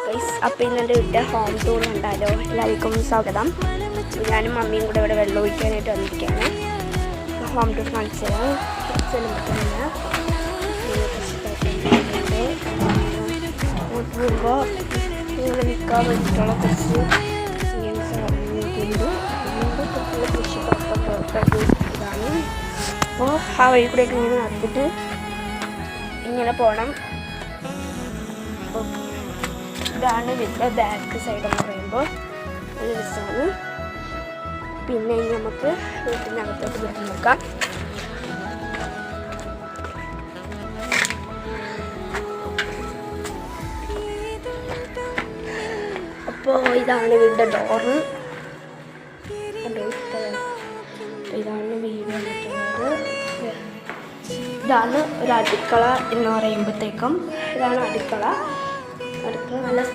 Guys, അപ്പോൾ ഇന്നെൻ്റെ വീട്ടിൽ ഹോം ടൂർ ഉണ്ടല്ലോ. എല്ലാവർക്കും സ്വാഗതം. ഞാനും മമ്മിയും കൂടെ ഇവിടെ വെള്ളം ഒഴിക്കാനായിട്ട് വന്നിരിക്കുകയാണ്. ഹോം ടൂർ കാണിച്ചു തരാം. പോകുമ്പോൾ ഇങ്ങനെ നിൽക്കാൻ വേണ്ടിയിട്ടുള്ള കുറച്ച് ഇതാണ്. അപ്പോൾ ആ വഴി കൂടെയൊക്കെ ഇങ്ങനെ നടത്തിയിട്ട് ഇങ്ങനെ പോകണം. ഇതാണ് ഇതിൻ്റെ ബാക്ക് സൈഡ് എന്ന് പറയുമ്പോൾ നല്ല രസമാണ്. പിന്നെ ഇനി നമുക്ക് വീട്ടിനകത്തോട്ട് കയറി നോക്കാം. അപ്പോൾ ഇതാണ് വീടിൻ്റെ ഡോറ്. ഇതാണ് വീട് വന്നിട്ടുള്ളത്. ഇതാണ് ഒരു അടുക്കള എന്ന് പറയുമ്പോഴത്തേക്കും ഇതാണ് അടുക്കള. നല്ല